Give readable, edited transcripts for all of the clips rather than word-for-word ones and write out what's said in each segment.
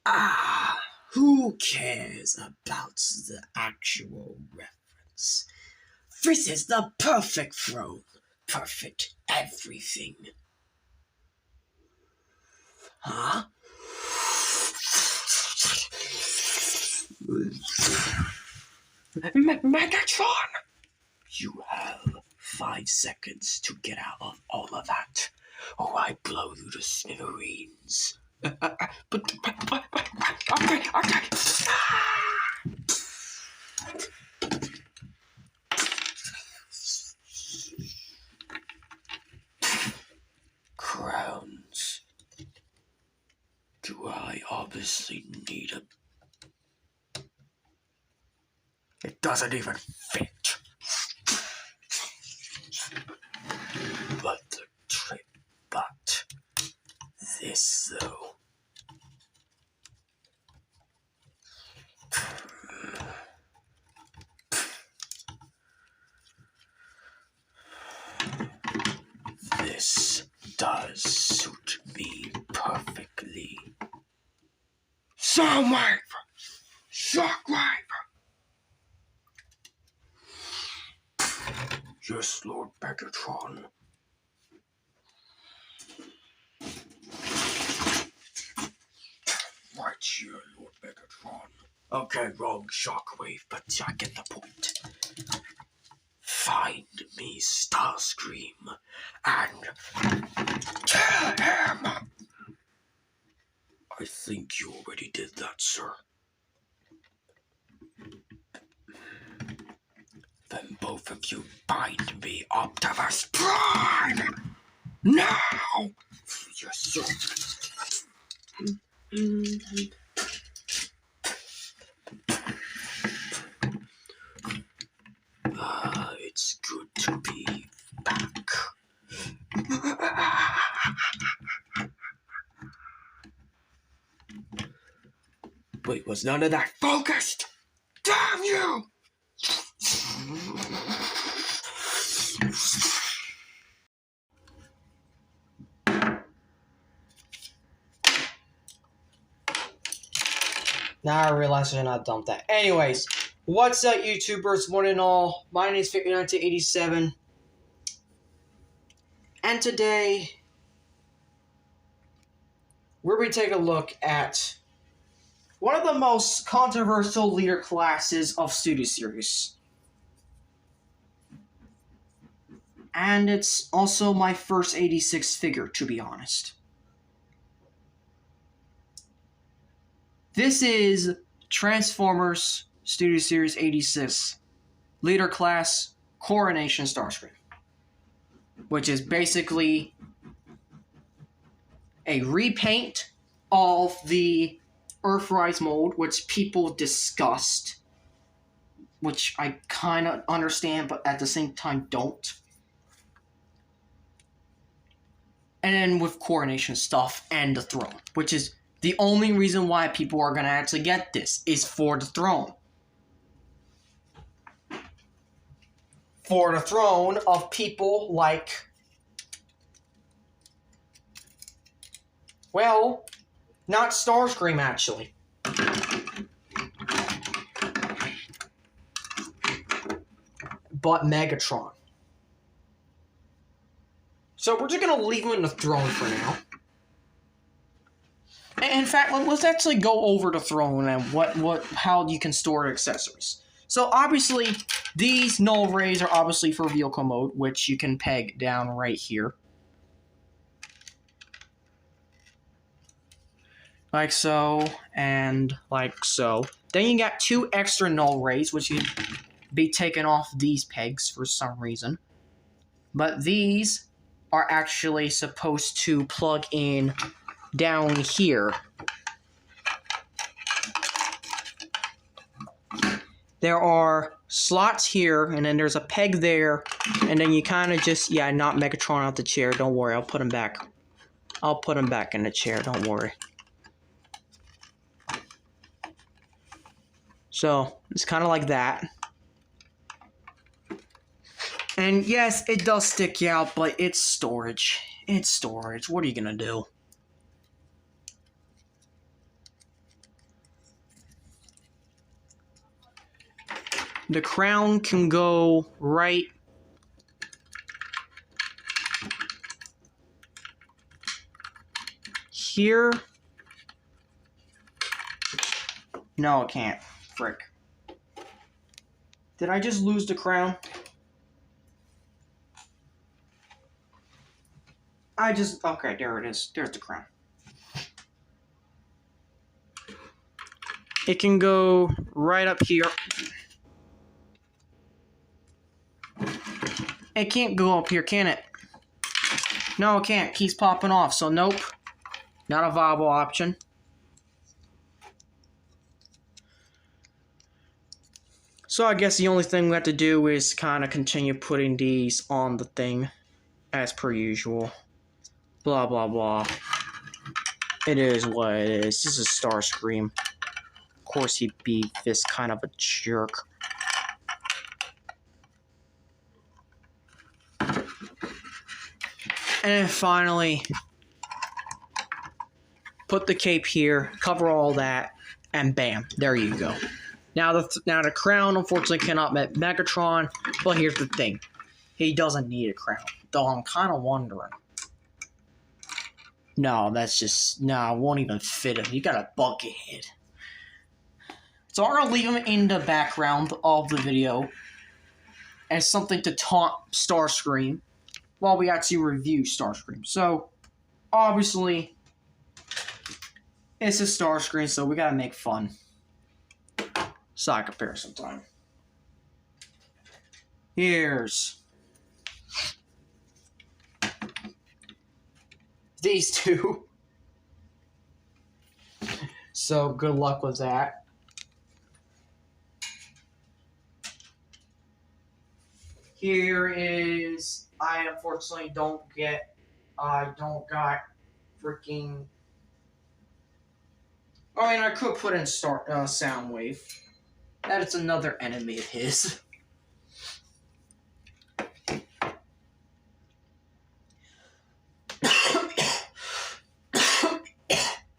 Ah, who cares about the actual reference? This is the perfect throne. Perfect everything. Huh? Megatron! You have 5 seconds to get out of all of that, or I blow you to smithereens. Okay. Crowns. Do I obviously need a... It doesn't even fit. But the trick, but this though. This does suit me perfectly. Shockwave! Yes, Lord Megatron. Right here, Lord Megatron. Okay, wrong Shockwave, but I get the point. Find me Starscream and kill him! I think you already did that, sir. Then both of you bind me, Optimus Prime! Now! Yes, sir. It's good to be back. Wait, was none of that focused? Damn you! Now I realize I should not dump that. Anyways, what's up, YouTubers, one and all? My name is Victor1987. And today, we're going to take a look at one of the most controversial leader classes of Studio Series. And it's also my first 86 figure, to be honest. This is Transformers Studio Series 86 Leader Class Coronation Starscream, which is basically a repaint of the Earthrise mold, which people discussed, which I kind of understand, but at the same time don't. And then with Coronation stuff and the throne, which is the only reason why people are going to actually get this is for the throne. For the throne of people like, well, not Starscream actually. But Megatron. So we're just going to leave him in the throne for now. In fact, let's actually go over the throne and how you can store accessories. So obviously, these null rays are obviously for vehicle mode, which you can peg down right here. Like so, and like so. Then you got 2 extra null rays, which can be taken off these pegs for some reason. But these are actually supposed to plug in down here. There are slots here, and then there's a peg there, and then you kind of just, yeah, knock Megatron out the chair. Don't worry, I'll put him back. I'll put him back in the chair, don't worry. So, it's kind of like that. And yes, it does stick out, but it's storage. It's storage. What are you gonna do? the crown can go right here. No, it can't. Frick. Did I just lose the crown? Okay, there it is. There's the crown. It can go right up here. It can't go up here, can it? No, it can't. Keeps popping off, so nope. Not a viable option. So I guess the only thing we have to do is kind of continue putting these on the thing as per usual. Blah, blah, blah. It is what it is. This is Starscream. Of course he'd be this kind of a jerk. And then finally, put the cape here, cover all that, and bam, there you go. Now the crown unfortunately cannot met Megatron, but here's the thing. He doesn't need a crown. Though I'm kind of wondering. No, that's just... No, it won't even fit him. You got a bucket head. So I'm going to leave him in the background of the video as something to taunt Starscream while we actually review Starscream. So, obviously, it's a Starscream, so we got to make fun. Side comparison time. Here's these two. So good luck with that. Here is, I unfortunately don't got freaking, I mean I could put in Soundwave. That is another enemy of his.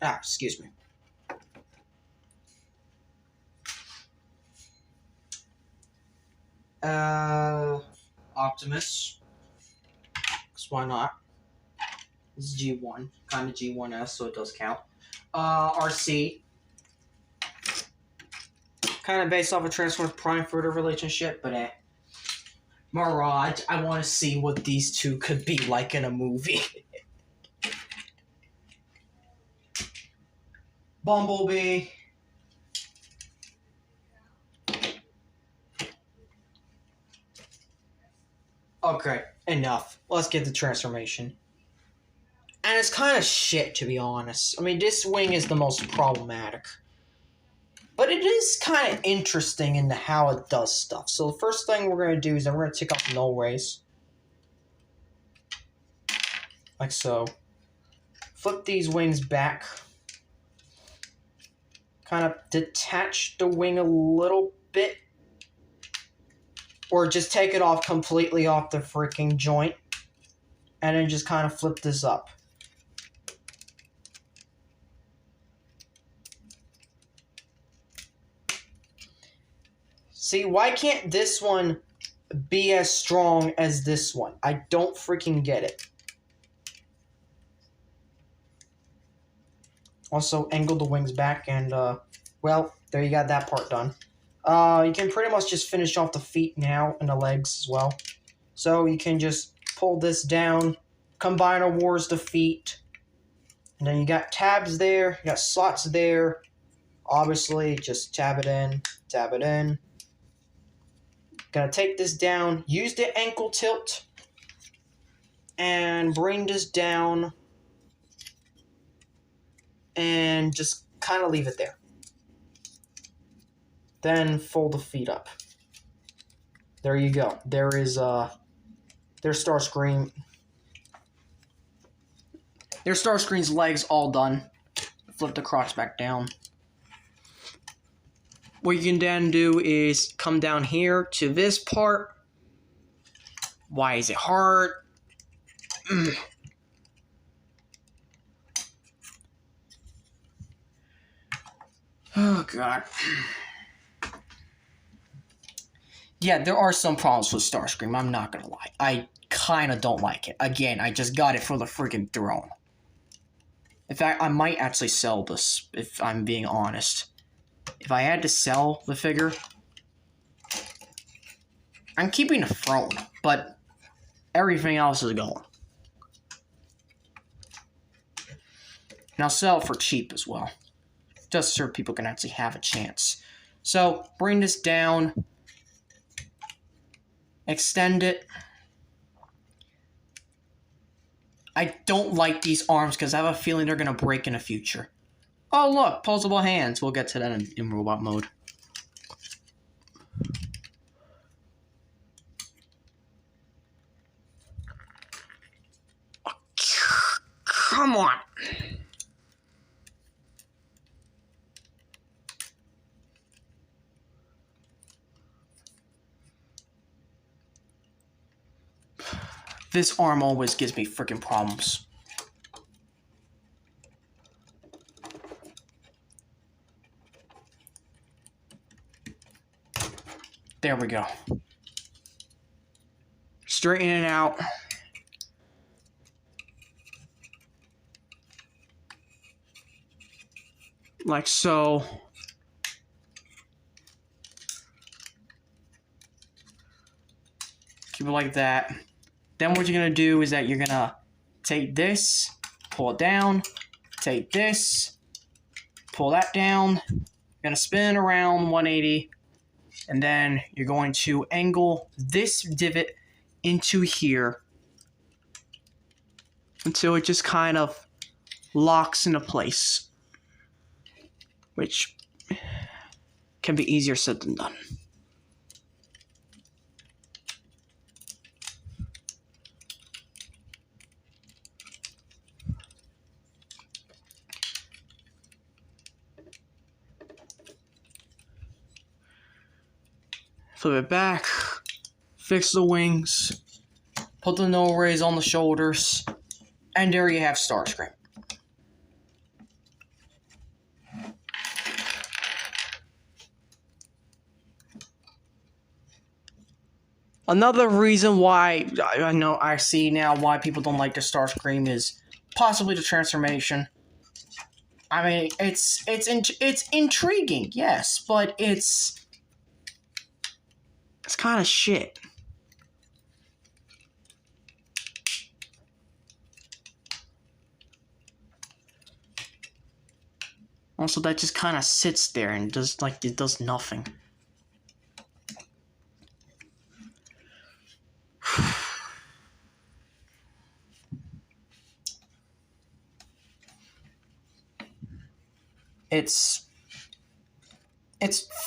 Excuse me. Optimus. Because why not? This is G1. Kind of G1S, so it does count. RC. Kind of based off a Transformers Prime Further relationship, but Mirage, I want to see what these two could be like in a movie. Bumblebee. Okay, enough. Let's get the transformation. And it's kind of shit, to be honest. I mean, this wing is the most problematic. But it is kind of interesting in how it does stuff. So the first thing we're going to do is we're going to take off the null rays. Like so. Flip these wings back. Kind of detach the wing a little bit. Or just take it off completely off the freaking joint. And then just kind of flip this up. See, why can't this one be as strong as this one? I don't freaking get it. Also, angle the wings back and, well, there you got that part done. You can pretty much just finish off the feet now and the legs as well. So you can just pull this down, Combiner Wars the feet, and then you got tabs there, you got slots there. Obviously, just tab it in, tab it in. Gonna take this down, use the ankle tilt, and bring this down, and just kind of leave it there. Then fold the feet up. There you go. There's Starscream. There's Starscream's legs all done. Flip the crotch back down. What you can then do is come down here to this part. Why is it hard? Oh, God. Yeah, there are some problems with Starscream, I'm not gonna lie. I kinda don't like it. Again, I just got it for the freaking throne. In fact, I might actually sell this, if I'm being honest. If I had to sell the figure, I'm keeping the throne, but everything else is going. And I'll sell it for cheap as well, just so people can actually have a chance. So, bring this down, extend it. I don't like these arms because I have a feeling they're going to break in the future. Oh look, posable hands. We'll get to that in robot mode. Come on. This arm always gives me freaking problems. There we go. Straighten it out. Like so. Keep it like that. Then what you're going to do is that you're going to take this, pull it down, take this, pull that down. You're going to spin around 180, and then you're going to angle this divot into here until it just kind of locks into place, which can be easier said than done. Flip it back, fix the wings, put the null rays on the shoulders, and there you have Starscream. Another reason why I know I see now why people don't like the Starscream is possibly the transformation. I mean, it's intriguing, yes, but it's kind of shit. Also, that just kind of sits there and does it does nothing. It's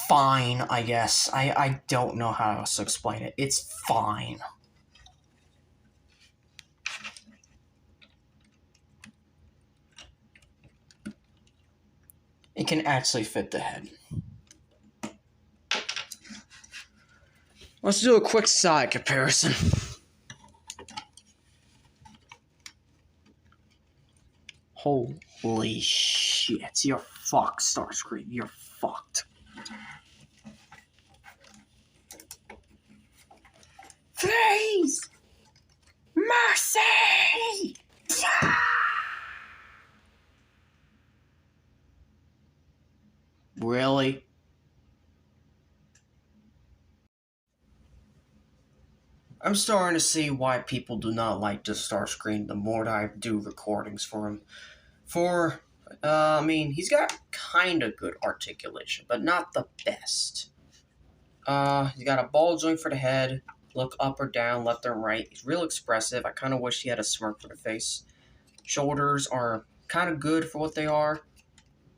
fine, I guess. I don't know how else to explain it. It's fine. It can actually fit the head. Let's do a quick side comparison. Holy shit. You're fucked, Starscream. You're fucked. Please! Mercy! Really? I'm starting to see why people do not like the Starscream the more that I do recordings for him. I mean, he's got kind of good articulation, but not the best. He's got a ball joint for the head, look up or down, left or right. He's real expressive. I kind of wish he had a smirk for the face. Shoulders are kind of good for what they are.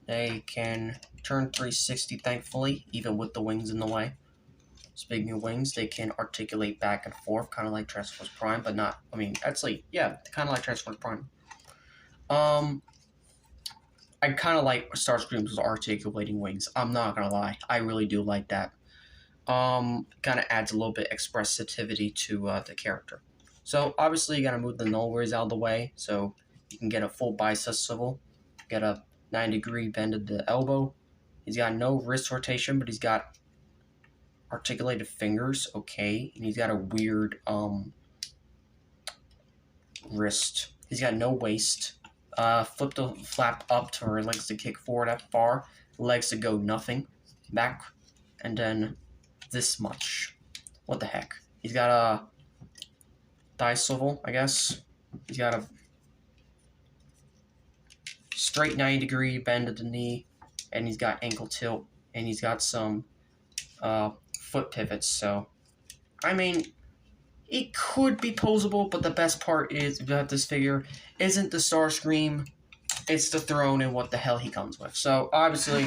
They can turn 360, thankfully, even with the wings in the way. Speaking of wings, they can articulate back and forth, kind of like Transformers Prime, but not, I mean, actually, yeah, kind of like Transformers Prime. I kind of like Starscream's articulating wings. I'm not gonna lie. I really do like that. Kind of adds a little bit expressivity to the character. So, obviously, you gotta move the null rays out of the way, so you can get a full bicep swivel, get a 90-degree bend at the elbow. He's got no wrist rotation, but he's got articulated fingers, okay. And he's got a weird wrist. He's got no waist. Flip the flap up to her legs to kick forward that far. Legs to go nothing. Back. And then this much. What the heck? He's got a thigh swivel, I guess. He's got a straight 90-degree bend at the knee. And he's got ankle tilt. And he's got some foot pivots. So, I mean, it could be posable, but the best part is about this figure isn't the Starscream, it's the throne and what the hell he comes with. So, obviously,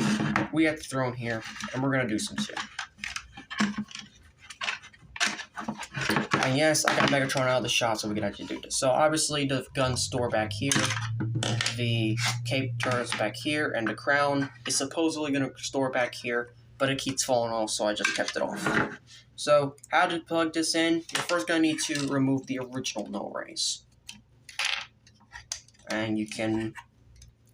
we have the throne here, and we're going to do some shit. And yes, I got Megatron out of the shot so we can actually do this. So, obviously, the guns store back here, the cape turns back here, and the crown is supposedly going to store back here, but it keeps falling off, so I just kept it off. So, how to plug this in? You're first going to need to remove the original null rays. And you can,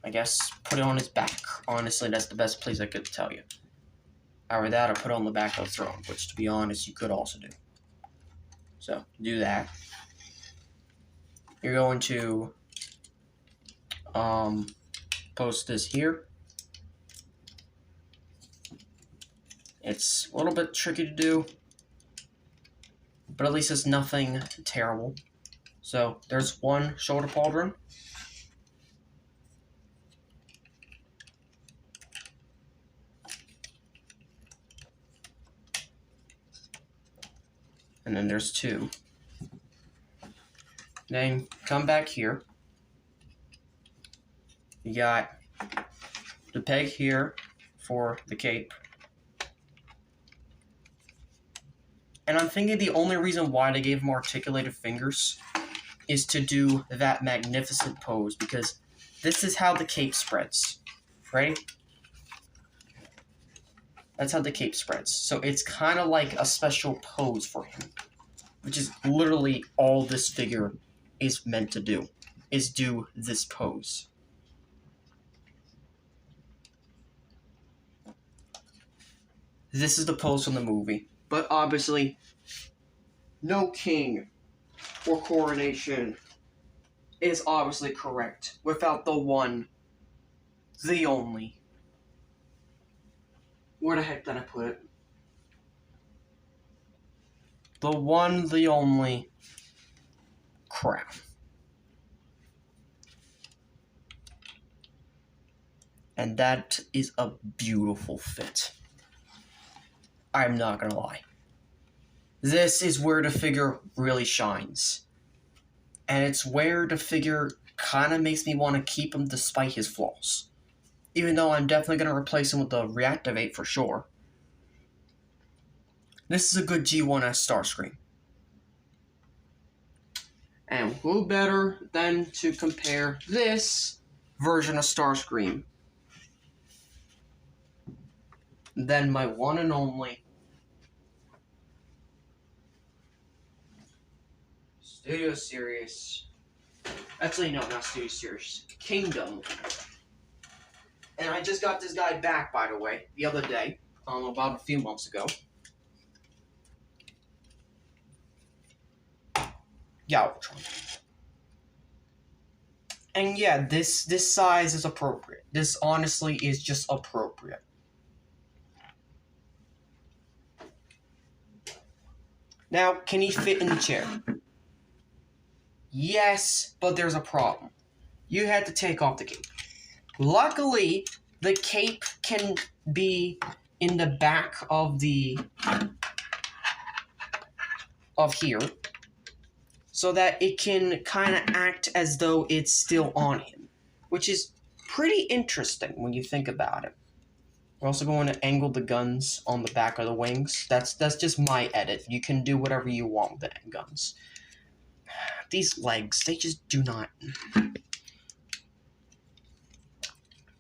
I guess, put it on his back. Honestly, that's the best place I could tell you. Either that or put it on the back of the throne, which, to be honest, you could also do. So, do that. You're going to post this here. It's a little bit tricky to do, but at least it's nothing terrible. So, there's one shoulder pauldron. And then there's two. Then come back here. You got the peg here for the cape. And I'm thinking the only reason why they gave him articulated fingers is to do that magnificent pose, because this is how the cape spreads. Ready? That's how the cape spreads. So it's kind of like a special pose for him, which is literally all this figure is meant to do, is do this pose. This is the pose from the movie. But obviously, no king or coronation is obviously correct without the one, the only. Where the heck did I put it? The one, the only crown. And that is a beautiful fit. I'm not gonna lie. This is where the figure really shines. And it's where the figure kind of makes me want to keep him despite his flaws. Even though I'm definitely going to replace him with the Reactivate for sure. This is a good G1S Starscream. And who better than to compare this version of Starscream than my one and only Studio Series. Actually, no, not Studio Series. Kingdom. And I just got this guy back, by the way, the other day, about a few months ago. Galvatron. And yeah, this size is appropriate. This honestly is just appropriate. Now, can he fit in the chair? Yes, but there's a problem. You had to take off the cape. Luckily, the cape can be in the back of here, so that it can kind of act as though it's still on him, which is pretty interesting when you think about it. We're also going to angle the guns on the back of the wings. That's just my edit. You can do whatever you want with the guns. These legs, they just do not.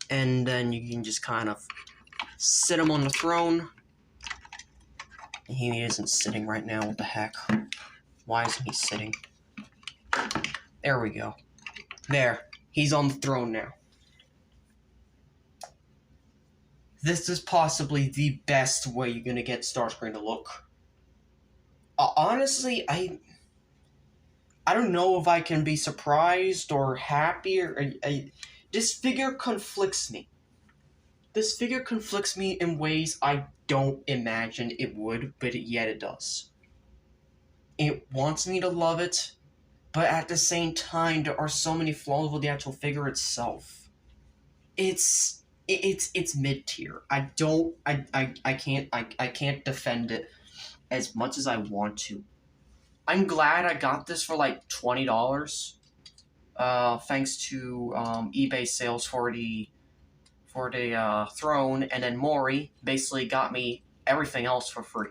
And then you can just kind of sit him on the throne. He isn't sitting right now. What the heck? Why isn't he sitting? There we go. There. He's on the throne now. this is possibly the best way you're gonna get Starscream to look. Honestly, I don't know if I can be surprised or happy, or this figure conflicts me. This figure conflicts me in ways I don't imagine it would, but yet it does. It wants me to love it, but at the same time, there are so many flaws with the actual figure itself. It's mid-tier. I can't defend it as much as I want to. I'm glad I got this for like $20. Thanks to eBay sales for the throne, and then Maury basically got me everything else for free.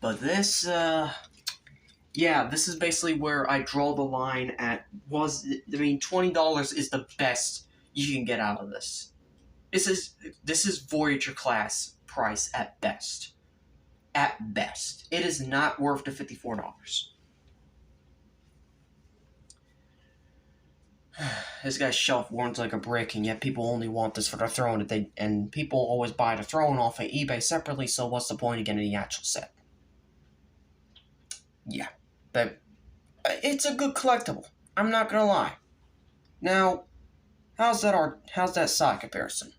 But this, yeah, this is basically where I draw the line at. $20 is the best you can get out of this. This is Voyager class price at best. At best. It is not worth the $54. This guy's shelf warns like a brick, and yet people only want this for the throne, and people always buy the throne off of eBay separately, so what's the point of getting the actual set? Yeah, but it's a good collectible. I'm not gonna lie. Now, how's that side comparison?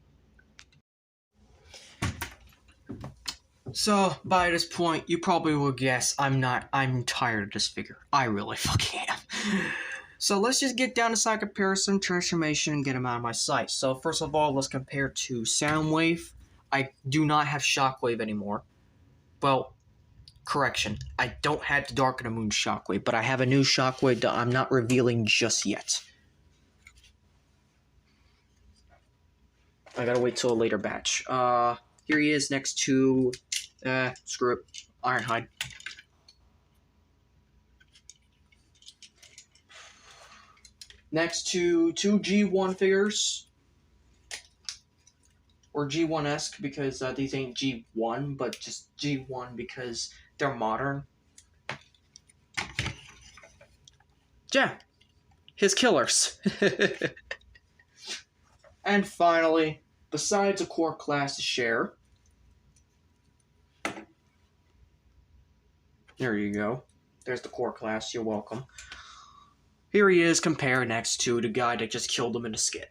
So, by this point, you probably will guess I'm tired of this figure. I really fucking am. So let's just get down to side comparison, transformation, and get him out of my sight. So first of all, let's compare to Soundwave. I do not have Shockwave anymore. Well, correction. I don't have the Dark of the Moon Shockwave, but I have a new Shockwave that I'm not revealing just yet. I gotta wait till a later batch. Here he is next to, screw it, Ironhide. Next to two G1 figures. Or G1-esque, because these ain't G1, but just G1 because they're modern. Yeah, his killers. And finally, besides a core class to share, there you go. There's the core class, you're welcome. Here he is compared next to the guy that just killed him in the skit.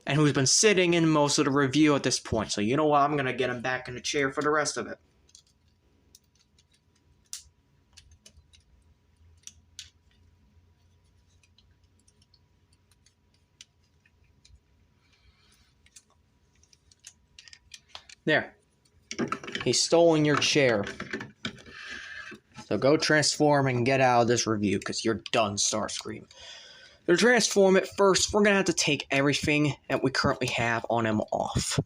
And who's been sitting in most of the review at this point. So you know what, I'm going to get him back in the chair for the rest of it. There. He's stolen your chair. So go transform and get out of this review, because you're done, Starscream. To transform it, first, we're going to have to take everything that we currently have on him off.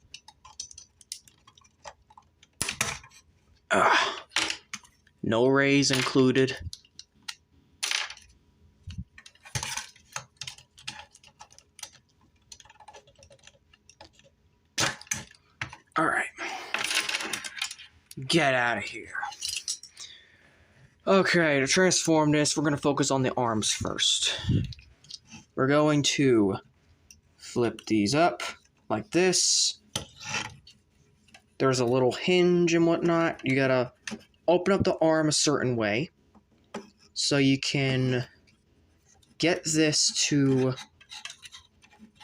No rays included. Alright. Get out of here. Okay, to transform this, we're going to focus on the arms first. We're going to flip these up like this. There's a little hinge and whatnot. You gotta open up the arm a certain way so you can get this to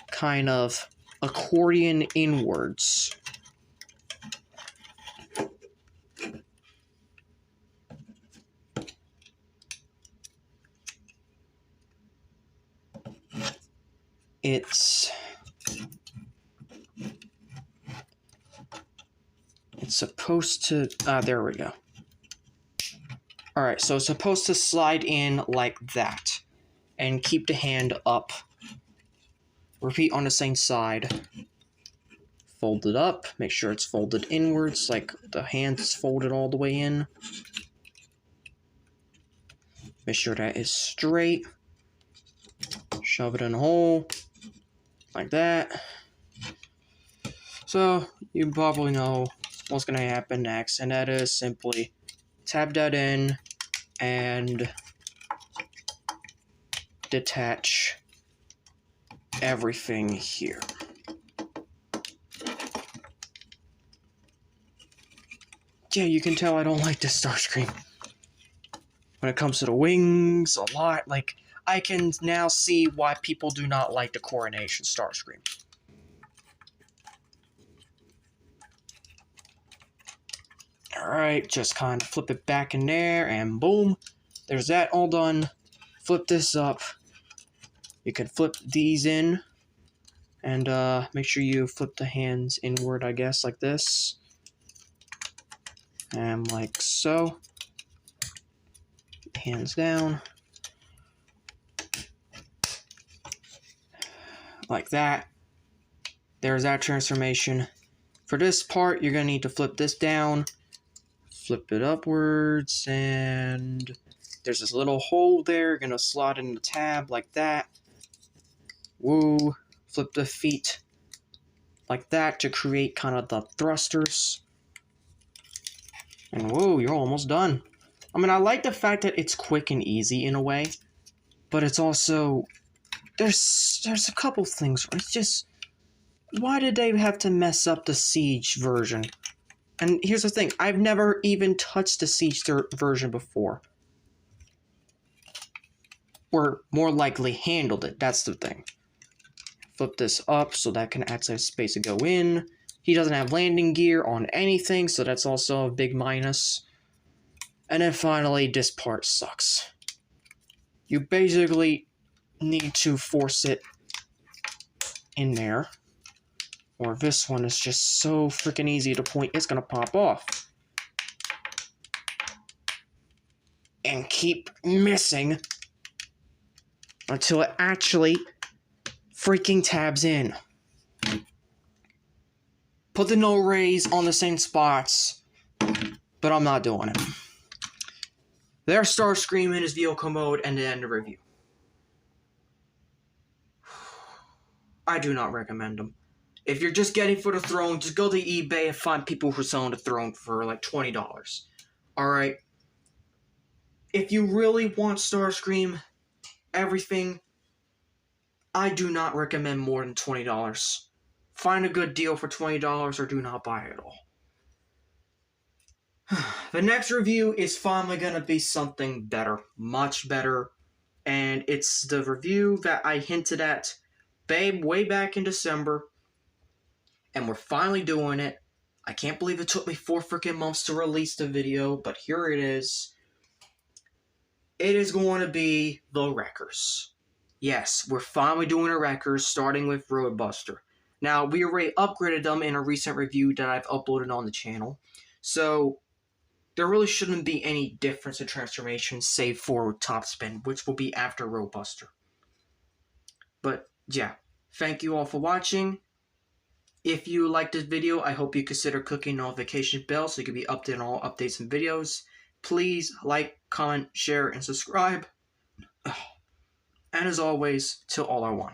kind of accordion inwards. It's supposed to, there we go. Alright, so it's supposed to slide in like that. And keep the hand up. Repeat on the same side. Fold it up, make sure it's folded inwards, like the hand is folded all the way in. Make sure that is straight. Shove it in a hole. Like that. So, you probably know what's going to happen next, and that is simply tab that in and detach everything here. yeah, you can tell I don't like this Starscream. When it comes to the wings, a lot, like, I can now see why people do not like the Coronation Starscream. Alright, just kind of flip it back in there, and boom. There's that all done. Flip this up. You can flip these in. And make sure you flip the hands inward, I guess, like this. And like so. Hands down. Like that. There's that transformation. For this part, you're going to need to flip this down. Flip it upwards, and there's this little hole there. You're going to slot in the tab like that. Woo. Flip the feet like that to create kind of the thrusters. And whoa, you're almost done. I mean, I like the fact that it's quick and easy in a way, but it's also, there's a couple things. It's just, why did they have to mess up the Siege version? And here's the thing, I've never even touched the Siege version before. Or more likely handled it, that's the thing. Flip this up so that can add some space to go in. He doesn't have landing gear on anything, so that's also a big minus. And then finally, this part sucks. You basically need to force it in there. Or this one is just so freaking easy to point, it's gonna pop off. And keep missing until it actually freaking tabs in. Put the null rays on the same spots, but I'm not doing it. There's Starscream in his vehicle mode, and then the review. I do not recommend them. If you're just getting for the throne, just go to eBay and find people who are selling the throne for like $20. Alright? If you really want Starscream, everything, I do not recommend more than $20. Find a good deal for $20 or do not buy it at all. The next review is finally going to be something better. Much better. And it's the review that I hinted at way back in December. And we're finally doing it. I can't believe it took me 4 freaking months to release the video, but here it is. It is going to be the Wreckers. Yes, we're finally doing the Wreckers, starting with Roadbuster. Now, we already upgraded them in a recent review that I've uploaded on the channel. So, there really shouldn't be any difference in transformation, save for Top Spin, which will be after Roadbuster. But, yeah. Thank you all for watching. If you liked this video, I hope you consider clicking the notification bell so you can be updated on all updates and videos. Please like, comment, share, and subscribe. And as always, till all are one.